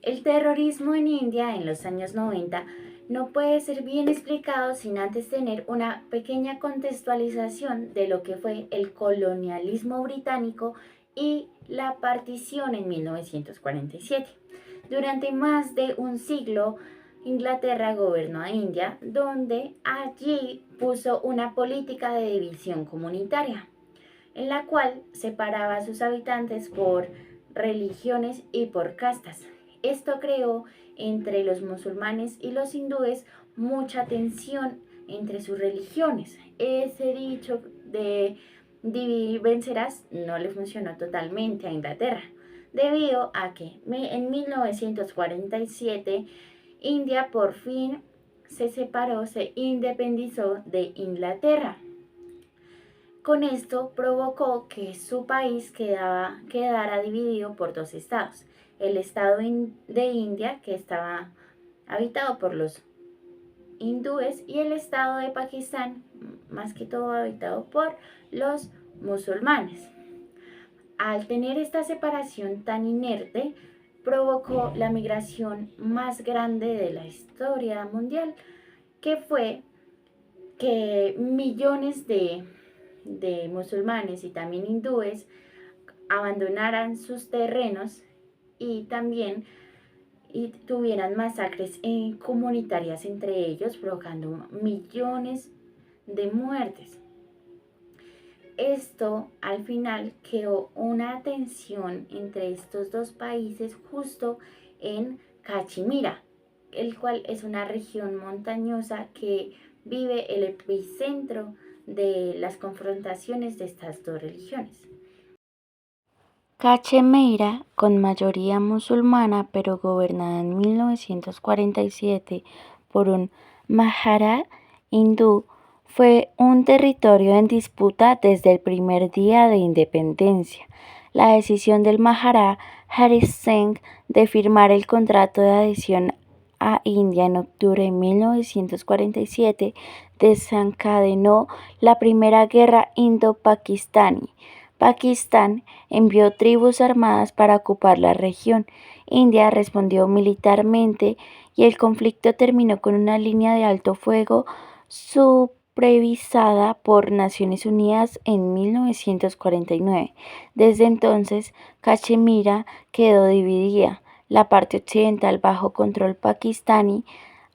El terrorismo en India en los años 90 no puede ser bien explicado sin antes tener una pequeña contextualización de lo que fue el colonialismo británico y la partición en 1947. Durante más de un siglo, Inglaterra gobernó a India, donde allí puso una política de división comunitaria, en la cual separaba a sus habitantes por religiones y por castas. Esto creó entre los musulmanes y los hindúes mucha tensión entre sus religiones. Ese dicho de dividir y vencerás no le funcionó totalmente a Inglaterra, debido a que en 1947 India por fin se separó, se independizó de Inglaterra. Con esto provocó que su país quedara dividido por dos estados. El estado de India, que estaba habitado por los hindúes, y el estado de Pakistán, más que todo habitado por los musulmanes. Al tener esta separación tan inerte, provocó la migración más grande de la historia mundial, que fue que millones de musulmanes y también hindúes abandonaran sus terrenos y también tuvieran masacres comunitarias entre ellos, provocando millones de muertes. Esto al final creó una tensión entre estos dos países justo en Cachemira, el cual es una región montañosa que vive el epicentro de las confrontaciones de estas dos religiones. Cachemira, con mayoría musulmana pero gobernada en 1947 por un Mahara hindú, fue un territorio en disputa desde el primer día de independencia. La decisión del Mahara Hari Singh de firmar el contrato de adhesión a India en octubre de 1947 desencadenó la Primera Guerra Indo-Pakistaní. Pakistán envió tribus armadas para ocupar la región. India respondió militarmente y el conflicto terminó con una línea de alto fuego supervisada por Naciones Unidas en 1949. Desde entonces, Cachemira quedó dividida, la parte occidental bajo control pakistaní,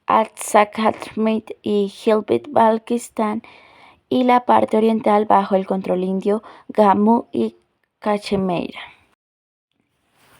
Azad-Kashmir y Gilgit-Baltistán, y la parte oriental bajo el control indio, Jammu y Cachemira.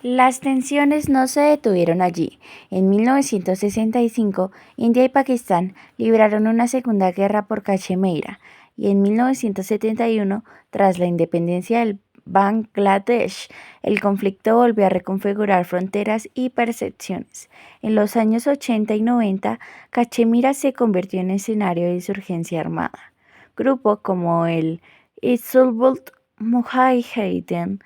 Las tensiones no se detuvieron allí. En 1965, India y Pakistán libraron una segunda guerra por Cachemira, y en 1971, tras la independencia del Bangladesh, el conflicto volvió a reconfigurar fronteras y percepciones. En los años 80 y 90, Cachemira se convirtió en escenario de insurgencia armada. Grupos como el Hizbul Mujahideen,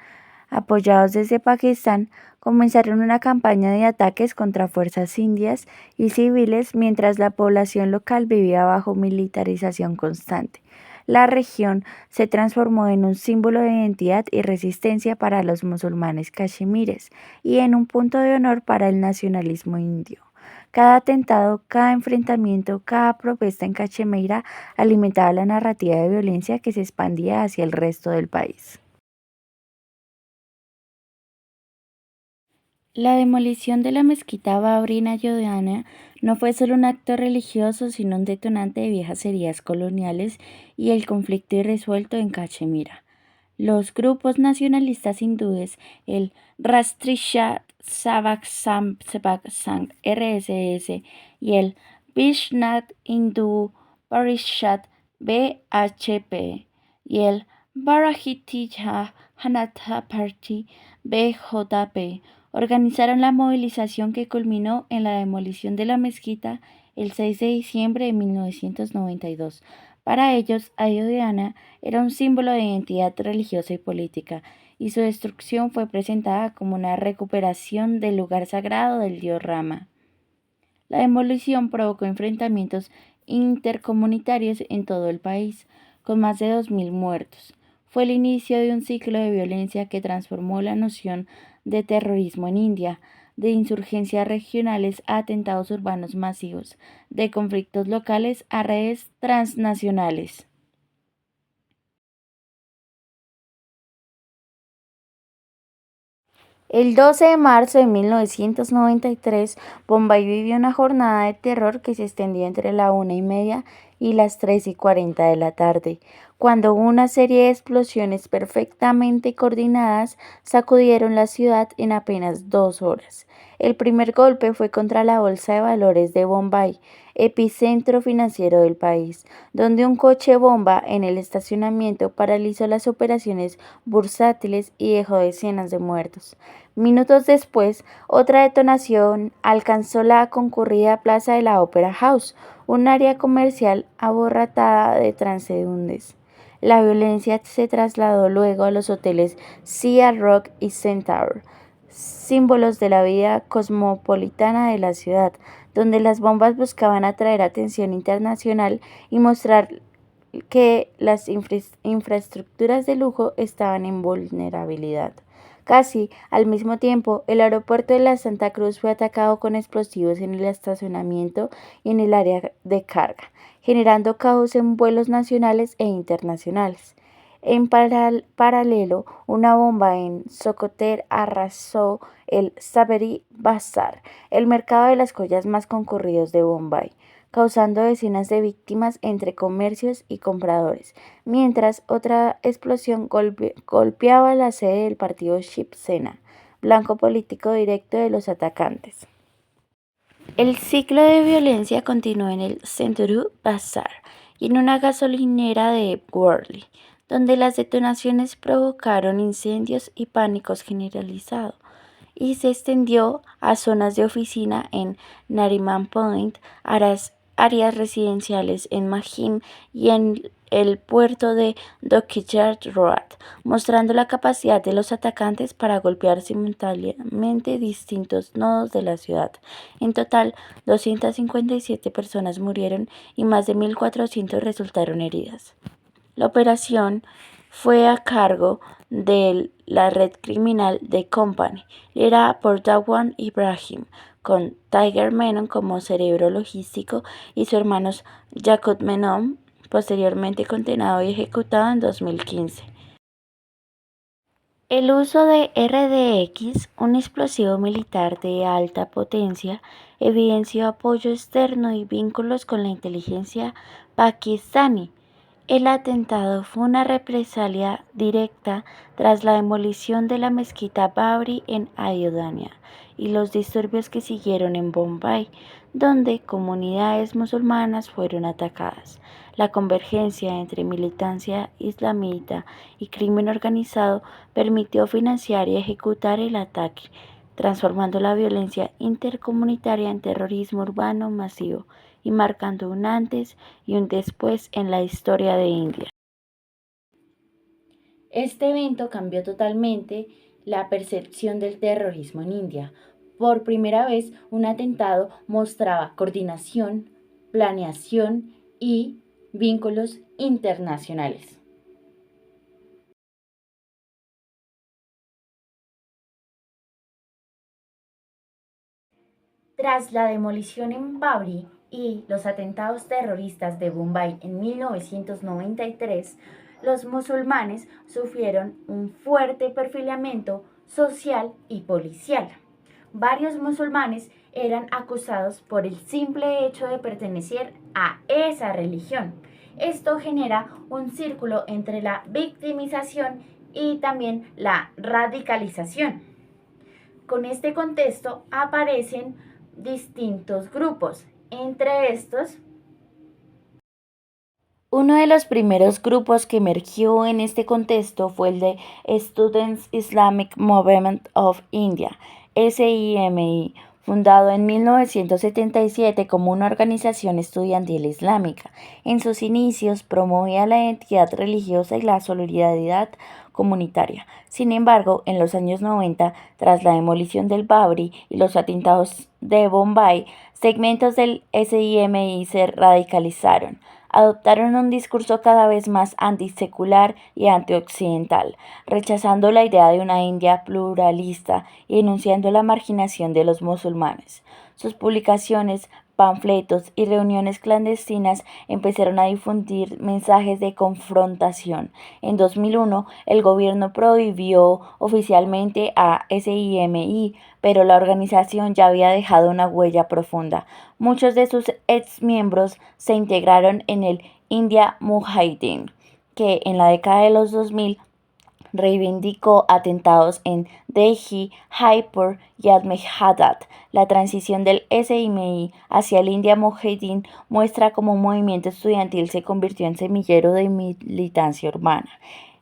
apoyados desde Pakistán, comenzaron una campaña de ataques contra fuerzas indias y civiles mientras la población local vivía bajo militarización constante. La región se transformó en un símbolo de identidad y resistencia para los musulmanes cachemires y en un punto de honor para el nacionalismo indio. Cada atentado, cada enfrentamiento, cada protesta en Cachemira alimentaba la narrativa de violencia que se expandía hacia el resto del país. La demolición de la mezquita Babri en Ayodhya no fue solo un acto religioso, sino un detonante de viejas heridas coloniales y el conflicto irresuelto en Cachemira. Los grupos nacionalistas hindúes, el Rashtriya Savak Sangh (RSS) y el Vishnath Hindu Parishad (BHP) y el Bharatiya Janata Party (BJP) organizaron la movilización que culminó en la demolición de la mezquita el 6 de diciembre de 1992. Para ellos, Ayodhya era un símbolo de identidad religiosa y política, y su destrucción fue presentada como una recuperación del lugar sagrado del dios Rama. La demolición provocó enfrentamientos intercomunitarios en todo el país, con más de 2.000 muertos. Fue el inicio de un ciclo de violencia que transformó la noción de terrorismo en India, de insurgencias regionales a atentados urbanos masivos, de conflictos locales a redes transnacionales. El 12 de marzo de 1993, Bombay vivió una jornada de terror que se extendió entre la 1:30 y las 3:40 de la tarde, cuando una serie de explosiones perfectamente coordinadas sacudieron la ciudad en apenas 2 horas. El primer golpe fue contra la Bolsa de Valores de Bombay, epicentro financiero del país, donde un coche bomba en el estacionamiento paralizó las operaciones bursátiles y dejó decenas de muertos. Minutos después, otra detonación alcanzó la concurrida plaza de la Opera House, un área comercial abarrotada de transeúntes. La violencia se trasladó luego a los hoteles Sea Rock y Centaur, símbolos de la vida cosmopolitana de la ciudad, donde las bombas buscaban atraer atención internacional y mostrar que las infraestructuras de lujo estaban en vulnerabilidad. Casi al mismo tiempo, el aeropuerto de la Santa Cruz fue atacado con explosivos en el estacionamiento y en el área de carga, generando caos en vuelos nacionales e internacionales. En paralelo, una bomba en Socoter arrasó el Saveri Bazar, el mercado de las joyas más concurridos de Bombay, causando decenas de víctimas entre comercios y compradores, mientras otra explosión golpeaba la sede del partido Shiv Sena, blanco político directo de los atacantes. El ciclo de violencia continuó en el Century Bazaar y en una gasolinera de Worli, donde las detonaciones provocaron incendios y pánico generalizado, y se extendió a zonas de oficina en Nariman Point, áreas residenciales en Mahim y en el puerto de Dockyard Road, mostrando la capacidad de los atacantes para golpear simultáneamente distintos nodos de la ciudad. En total, 257 personas murieron y más de 1.400 resultaron heridas. La operación fue a cargo de la red criminal The Company, liderada por Dawood Ibrahim, con Tiger Menon como cerebro logístico y su hermano Jacob Menon, posteriormente condenado y ejecutado en 2015. El uso de RDX, un explosivo militar de alta potencia, evidenció apoyo externo y vínculos con la inteligencia pakistaní. El atentado fue una represalia directa tras la demolición de la mezquita Babri en Ayodhya y los disturbios que siguieron en Bombay, donde comunidades musulmanas fueron atacadas. La convergencia entre militancia islamita y crimen organizado permitió financiar y ejecutar el ataque, transformando la violencia intercomunitaria en terrorismo urbano masivo y marcando un antes y un después en la historia de India. Este evento cambió totalmente la percepción del terrorismo en India. Por primera vez, un atentado mostraba coordinación, planeación y vínculos internacionales. Tras la demolición en Babri y los atentados terroristas de Bombay en 1993, los musulmanes sufrieron un fuerte perfilamiento social y policial. Varios musulmanes eran acusados por el simple hecho de pertenecer a esa religión. Esto genera un círculo entre la victimización y también la radicalización. Con este contexto aparecen distintos grupos. Entre estos, uno de los primeros grupos que emergió en este contexto fue el de Students Islamic Movement of India, SIMI, fundado en 1977 como una organización estudiantil islámica. En sus inicios promovía la identidad religiosa y la solidaridad comunitaria. Sin embargo, en los años 90, tras la demolición del Babri y los atentados de Bombay, segmentos del SIMI se radicalizaron, adoptaron un discurso cada vez más antisecular y antioccidental, rechazando la idea de una India pluralista y denunciando la marginación de los musulmanes. Sus publicaciones, panfletos y reuniones clandestinas empezaron a difundir mensajes de confrontación. En 2001, el gobierno prohibió oficialmente a SIMI, pero la organización ya había dejado una huella profunda. Muchos de sus exmiembros se integraron en el India Mujahideen, que en la década de los 2000 reivindicó atentados en Delhi, Jaipur y Ahmedabad. La transición del SIMI hacia el India Mujahideen muestra cómo un movimiento estudiantil se convirtió en semillero de militancia urbana.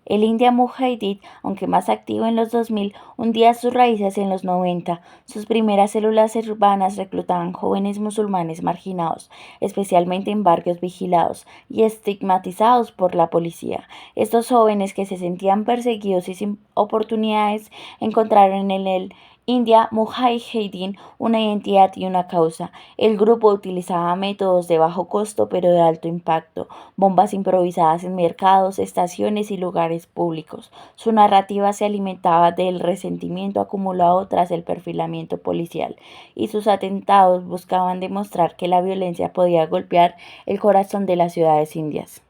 El India Mujahideen, aunque más activo en los 2000, hundía sus raíces en los 90. Sus primeras células urbanas reclutaban jóvenes musulmanes marginados, especialmente en barrios vigilados y estigmatizados por la policía. Estos jóvenes, que se sentían perseguidos y sin oportunidades, encontraron en el India Mujahideen una identidad y una causa. El grupo utilizaba métodos de bajo costo pero de alto impacto, bombas improvisadas en mercados, estaciones y lugares públicos. Su narrativa se alimentaba del resentimiento acumulado tras el perfilamiento policial, y sus atentados buscaban demostrar que la violencia podía golpear el corazón de las ciudades indias.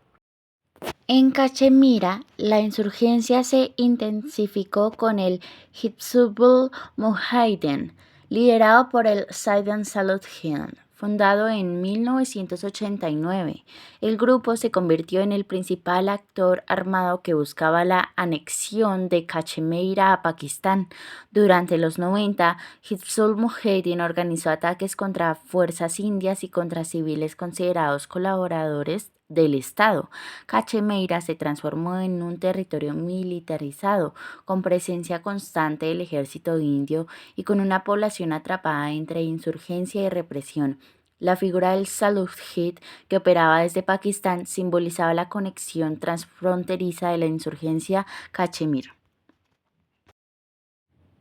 En Cachemira, la insurgencia se intensificó con el Hizbul Mujahideen, liderado por el Sayyid Salahuddin. Fundado en 1989, el grupo se convirtió en el principal actor armado que buscaba la anexión de Cachemira a Pakistán. Durante los 90, Hizbul Mujahideen organizó ataques contra fuerzas indias y contra civiles considerados colaboradores del Estado. Cachemira se transformó en un territorio militarizado, con presencia constante del ejército indio y con una población atrapada entre insurgencia y represión. La figura del Salahuddin, que operaba desde Pakistán, simbolizaba la conexión transfronteriza de la insurgencia cachemira.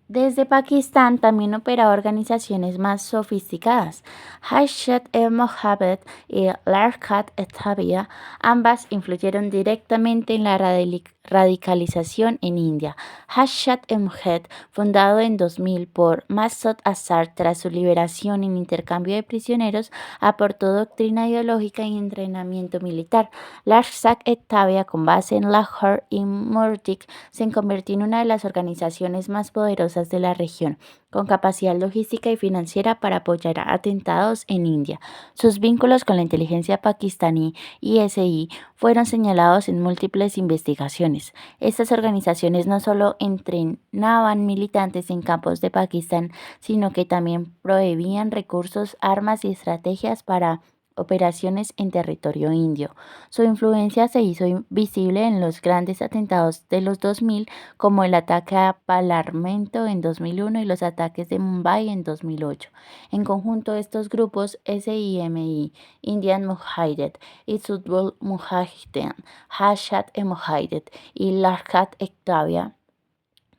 Desde Pakistán también operaba organizaciones más sofisticadas, Jaish-e-Mohammed y Lashkar-e-Taiba. Ambas influyeron directamente en la radicalización en India. Jaish-e-Mohammed, fundado en 2000 por Masood Azhar tras su liberación en intercambio de prisioneros, aportó doctrina ideológica y entrenamiento militar. Lashkar-e-Taiba, con base en Lahore y Murtik, se convirtió en una de las organizaciones más poderosas de la región, con capacidad logística y financiera para apoyar atentados en India. Sus vínculos con la inteligencia pakistaní ISI fueron señalados en múltiples investigaciones. Estas organizaciones no solo entrenaban militantes en campos de Pakistán, sino que también proveían recursos, armas y estrategias para operaciones en territorio indio. Su influencia se hizo visible en los grandes atentados de los 2000, como el ataque a Parlamento en 2001 y los ataques de Mumbai en 2008. En conjunto, estos grupos SIMI, Indian Mujahideen, Hizbul Mujahideen, Jaish-e-Mohammed y Lashkar-e-Taiba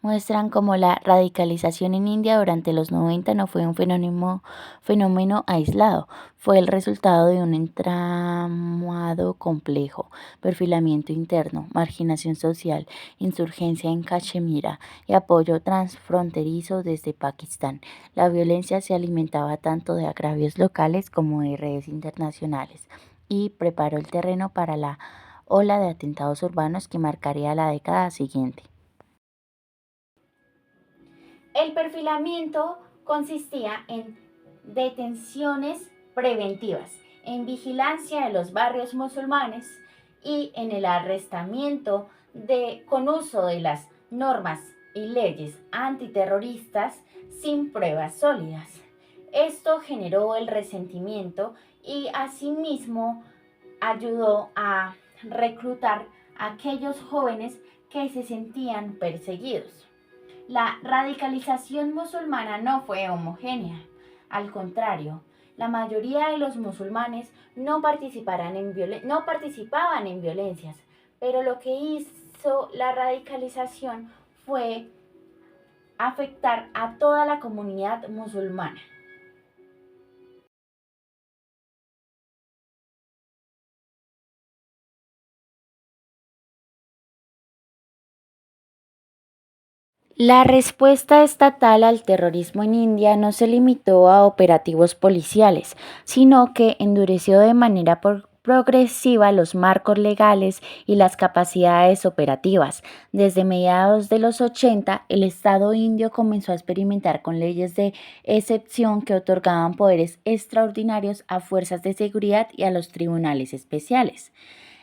muestran cómo la radicalización en India durante los 90 no fue un fenómeno aislado, fue el resultado de un entramado complejo: perfilamiento interno, marginación social, insurgencia en Cachemira y apoyo transfronterizo desde Pakistán. La violencia se alimentaba tanto de agravios locales como de redes internacionales, y preparó el terreno para la ola de atentados urbanos que marcaría la década siguiente. El perfilamiento consistía en detenciones preventivas, en vigilancia de los barrios musulmanes y en el arrestamiento con uso de las normas y leyes antiterroristas sin pruebas sólidas. Esto generó el resentimiento y asimismo ayudó a reclutar a aquellos jóvenes que se sentían perseguidos. La radicalización musulmana no fue homogénea. Al contrario, la mayoría de los musulmanes no participaban en violencias, pero lo que hizo la radicalización fue afectar a toda la comunidad musulmana. La respuesta estatal al terrorismo en India no se limitó a operativos policiales, sino que endureció de manera progresiva los marcos legales y las capacidades operativas. Desde mediados de los 80, el Estado indio comenzó a experimentar con leyes de excepción que otorgaban poderes extraordinarios a fuerzas de seguridad y a los tribunales especiales.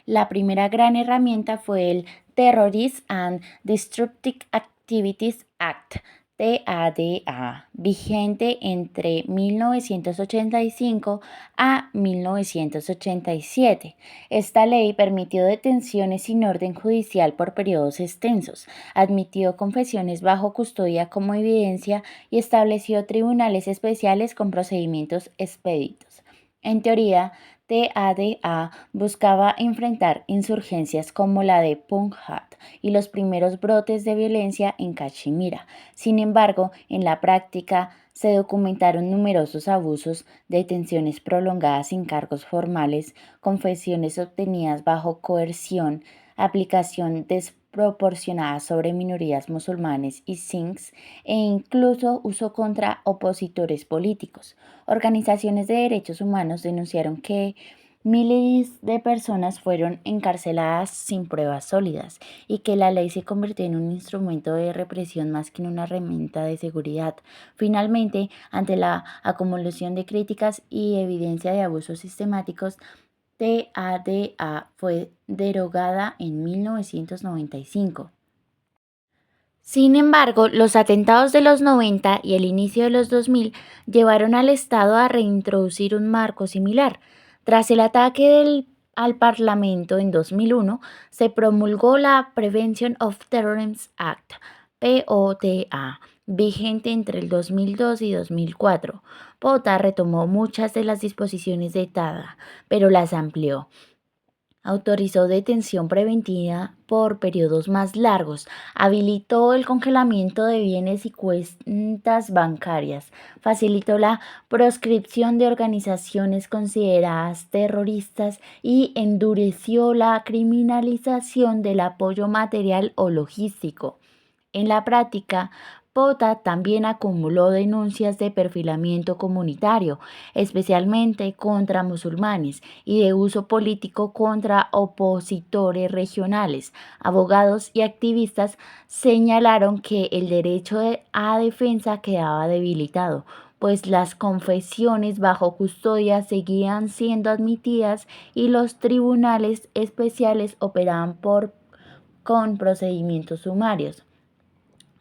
La primera gran herramienta fue el Terrorist and Destructive Activities Act, TADA, vigente entre 1985 a 1987. Esta ley permitió detenciones sin orden judicial por periodos extensos, admitió confesiones bajo custodia como evidencia y estableció tribunales especiales con procedimientos expeditos. En teoría, TADA buscaba enfrentar insurgencias como la de Punjab y los primeros brotes de violencia en Cachemira. Sin embargo, en la práctica se documentaron numerosos abusos, detenciones prolongadas sin cargos formales, confesiones obtenidas bajo coerción, aplicación desproporcionada sobre minorías musulmanes y sikhs e incluso uso contra opositores políticos. Organizaciones de derechos humanos denunciaron que miles de personas fueron encarceladas sin pruebas sólidas y que la ley se convirtió en un instrumento de represión más que en una herramienta de seguridad. Finalmente, ante la acumulación de críticas y evidencia de abusos sistemáticos, TADA fue derogada en 1995. Sin embargo, los atentados de los 90 y el inicio de los 2000 llevaron al Estado a reintroducir un marco similar. Tras el ataque al Parlamento en 2001, se promulgó la Prevention of Terrorism Act, POTA, vigente entre el 2002 y 2004. POTA retomó muchas de las disposiciones de TADA, pero las amplió. Autorizó detención preventiva por periodos más largos, habilitó el congelamiento de bienes y cuentas bancarias, facilitó la proscripción de organizaciones consideradas terroristas y endureció la criminalización del apoyo material o logístico. En la práctica, POTA también acumuló denuncias de perfilamiento comunitario, especialmente contra musulmanes, y de uso político contra opositores regionales. Abogados y activistas señalaron que el derecho a defensa quedaba debilitado, pues las confesiones bajo custodia seguían siendo admitidas y los tribunales especiales operaban con procedimientos sumarios.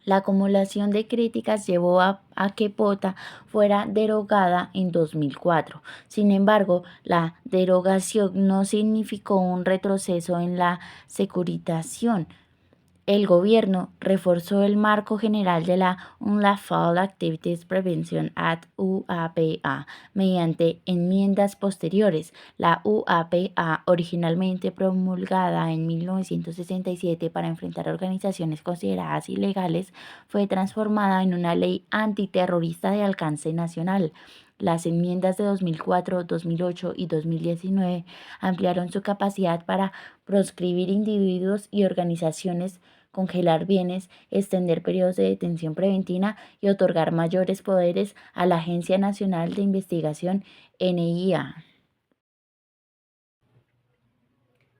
La acumulación de críticas llevó a que POTA fuera derogada en 2004. Sin embargo, la derogación no significó un retroceso en la securitización. El gobierno reforzó el marco general de la Unlawful Activities Prevention Act UAPA mediante enmiendas posteriores. La UAPA, originalmente promulgada en 1967 para enfrentar organizaciones consideradas ilegales, fue transformada en una ley antiterrorista de alcance nacional. Las enmiendas de 2004, 2008 y 2019 ampliaron su capacidad para proscribir individuos y organizaciones, congelar bienes, extender periodos de detención preventiva y otorgar mayores poderes a la Agencia Nacional de Investigación NIA.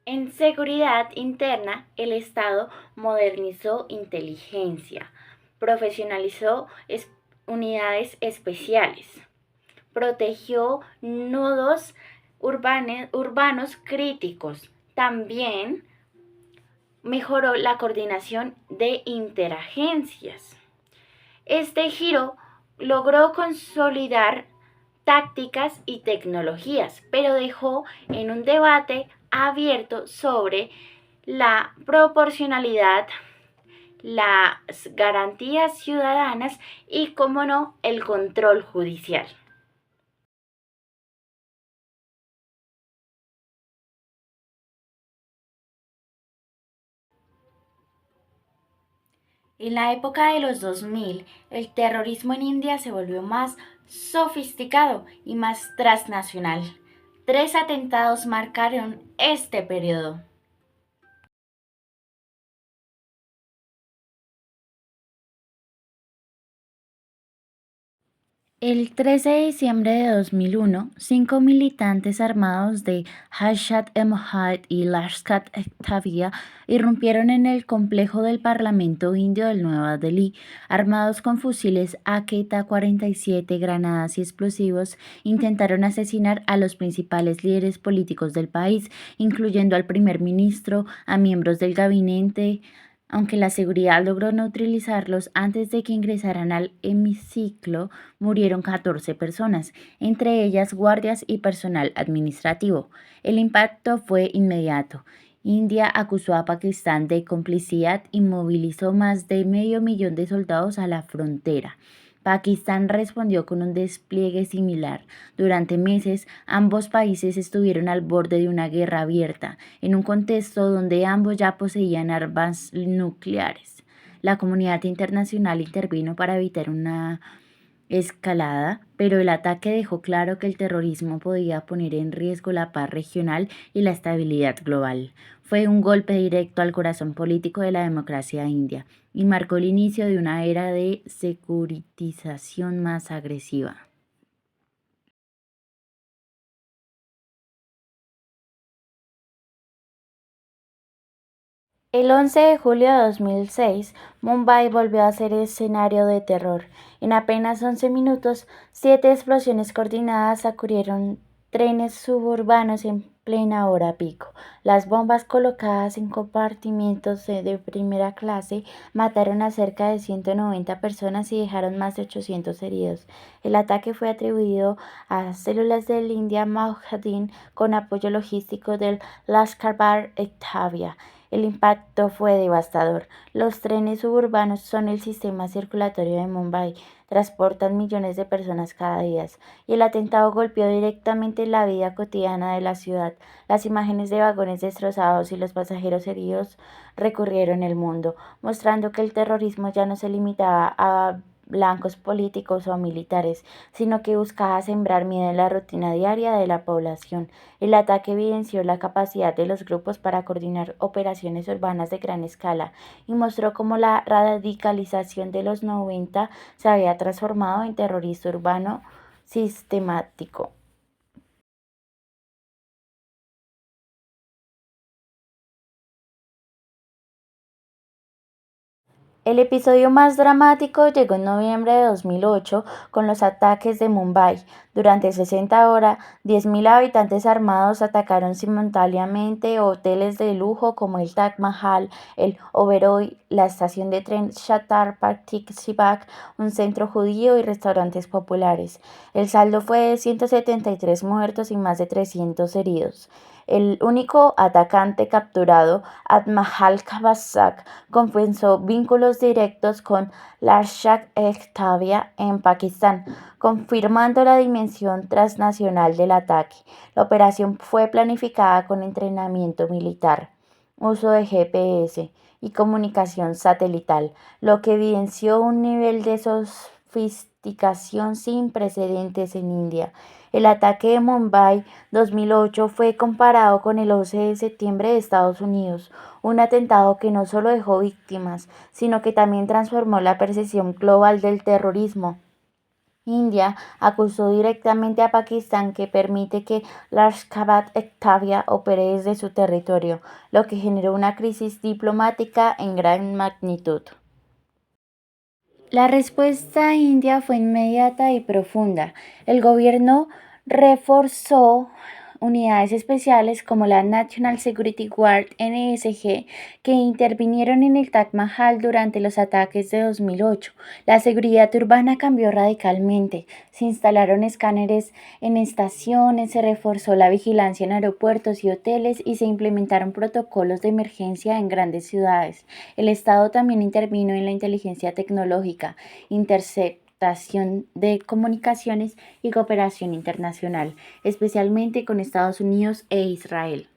En seguridad interna, el Estado modernizó inteligencia, profesionalizó unidades especiales, protegió nodos urbanos críticos. También mejoró la coordinación de interagencias. Este giro logró consolidar tácticas y tecnologías, pero dejó en un debate abierto sobre la proporcionalidad, las garantías ciudadanas y, cómo no, el control judicial. En la época de los 2000, el terrorismo en India se volvió más sofisticado y más transnacional. 3 atentados marcaron este periodo. El 13 de diciembre de 2001, 5 militantes armados de Hayat-e-Mohammad y Lashkar-e-Taiba irrumpieron en el complejo del Parlamento Indio del Nueva Delhi, armados con fusiles AK-47, granadas y explosivos. Intentaron asesinar a los principales líderes políticos del país, incluyendo al primer ministro, a miembros del gabinete. Aunque la seguridad logró neutralizarlos antes de que ingresaran al hemiciclo, murieron 14 personas, entre ellas guardias y personal administrativo. El impacto fue inmediato. India acusó a Pakistán de complicidad y movilizó más de medio millón de soldados a la frontera. Pakistán respondió con un despliegue similar. Durante meses, ambos países estuvieron al borde de una guerra abierta, en un contexto donde ambos ya poseían armas nucleares. La comunidad internacional intervino para evitar una escalada, pero el ataque dejó claro que el terrorismo podía poner en riesgo la paz regional y la estabilidad global. Fue un golpe directo al corazón político de la democracia india y marcó el inicio de una era de securitización más agresiva. El 11 de julio de 2006, Mumbai volvió a ser escenario de terror. En apenas 11 minutos, 7 explosiones coordinadas sacudieron trenes suburbanos en plena hora pico. Las bombas colocadas en compartimentos de primera clase mataron a cerca de 190 personas y dejaron más de 800 heridos. El ataque fue atribuido a células del India Mujahideen con apoyo logístico del Lashkar-e-Taiba. El impacto fue devastador. Los trenes suburbanos son el sistema circulatorio de Mumbai, transportan millones de personas cada día, y el atentado golpeó directamente la vida cotidiana de la ciudad. Las imágenes de vagones destrozados y los pasajeros heridos recorrieron el mundo, mostrando que el terrorismo ya no se limitaba a blancos políticos o militares, sino que buscaba sembrar miedo en la rutina diaria de la población. El ataque evidenció la capacidad de los grupos para coordinar operaciones urbanas de gran escala y mostró cómo la radicalización de los 90 se había transformado en terrorismo urbano sistemático. El episodio más dramático llegó en noviembre de 2008 con los ataques de Mumbai. Durante 60 horas, 10.000 habitantes armados atacaron simultáneamente hoteles de lujo como el Taj Mahal, el Oberoi, la estación de tren Chhatrapati Shivaji, un centro judío y restaurantes populares. El saldo fue de 173 muertos y más de 300 heridos. El único atacante capturado, Ahmad Khabazak, confesó vínculos directos con Lashkar-e-Taiba en Pakistán, confirmando la dimensión transnacional del ataque. La operación fue planificada con entrenamiento militar, uso de GPS y comunicación satelital, lo que evidenció un nivel de sofisticación sin precedentes en India. El ataque de Mumbai 2008 fue comparado con el 11 de septiembre de Estados Unidos, un atentado que no solo dejó víctimas, sino que también transformó la percepción global del terrorismo. India acusó directamente a Pakistán que permite que Lashkar-e-Taiba opere desde su territorio, lo que generó una crisis diplomática en gran magnitud. La respuesta india fue inmediata y profunda. El gobierno reforzó unidades especiales como la National Security Guard (NSG) que intervinieron en el Taj Mahal durante los ataques de 2008. La seguridad urbana cambió radicalmente. Se instalaron escáneres en estaciones, se reforzó la vigilancia en aeropuertos y hoteles y se implementaron protocolos de emergencia en grandes ciudades. El Estado también intervino en la inteligencia tecnológica, interceptación de comunicaciones y cooperación internacional, especialmente con Estados Unidos e Israel.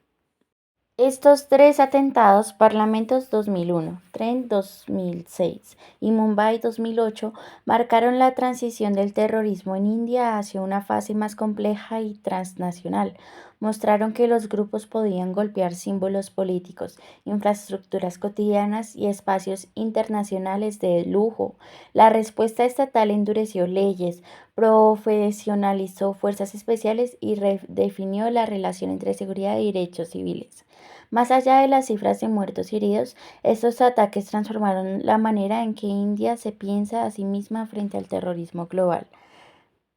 Estos tres atentados, Parlamentos 2001, Tren 2006 y Mumbai 2008, marcaron la transición del terrorismo en India hacia una fase más compleja y transnacional. Mostraron que los grupos podían golpear símbolos políticos, infraestructuras cotidianas y espacios internacionales de lujo. La respuesta estatal endureció leyes, profesionalizó fuerzas especiales y redefinió la relación entre seguridad y derechos civiles. Más allá de las cifras de muertos y heridos, estos ataques transformaron la manera en que India se piensa a sí misma frente al terrorismo global.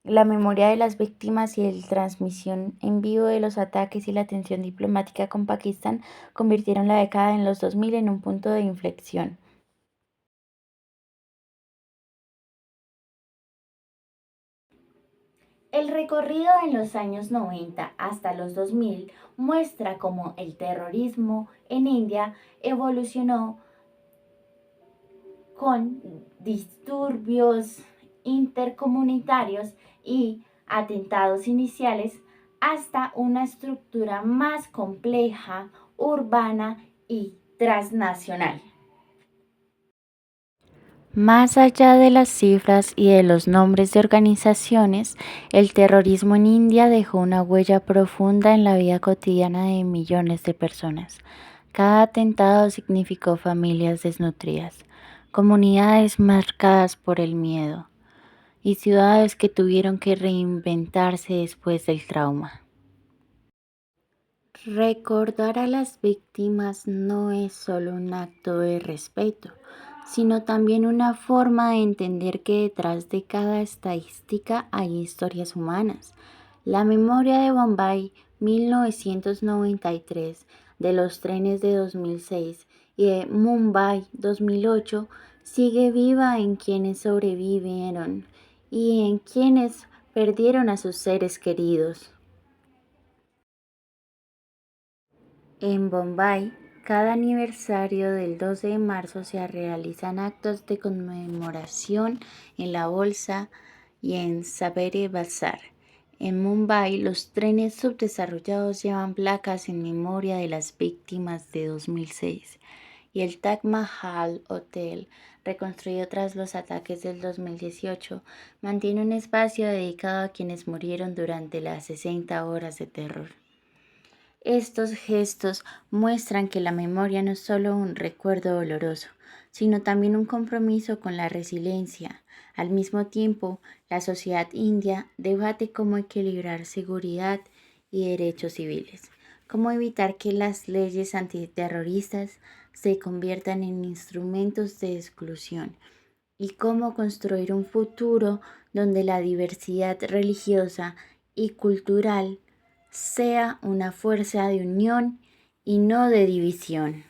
La memoria de las víctimas y la transmisión en vivo de los ataques y la tensión diplomática con Pakistán convirtieron la década de los 2000 en un punto de inflexión. El recorrido en los años 90 hasta los 2000 muestra cómo el terrorismo en India evolucionó con disturbios intercomunitarios y atentados iniciales hasta una estructura más compleja, urbana y transnacional. Más allá de las cifras y de los nombres de organizaciones, el terrorismo en India dejó una huella profunda en la vida cotidiana de millones de personas. Cada atentado significó familias desnutridas, comunidades marcadas por el miedo y ciudades que tuvieron que reinventarse después del trauma. Recordar a las víctimas no es solo un acto de respeto, sino también una forma de entender que detrás de cada estadística hay historias humanas. La memoria de Bombay 1993, de los trenes de 2006 y de Mumbai 2008 sigue viva en quienes sobrevivieron y en quienes perdieron a sus seres queridos. En Bombay, cada aniversario del 12 de marzo se realizan actos de conmemoración en la Bolsa y en Sabere Bazar. En Mumbai, los trenes subdesarrollados llevan placas en memoria de las víctimas de 2006 y el Taj Mahal Hotel, reconstruido tras los ataques del 2018, mantiene un espacio dedicado a quienes murieron durante las 60 horas de terror. Estos gestos muestran que la memoria no es solo un recuerdo doloroso, sino también un compromiso con la resiliencia. Al mismo tiempo, la sociedad india debate cómo equilibrar seguridad y derechos civiles, cómo evitar que las leyes antiterroristas se conviertan en instrumentos de exclusión y cómo construir un futuro donde la diversidad religiosa y cultural sea una fuerza de unión y no de división.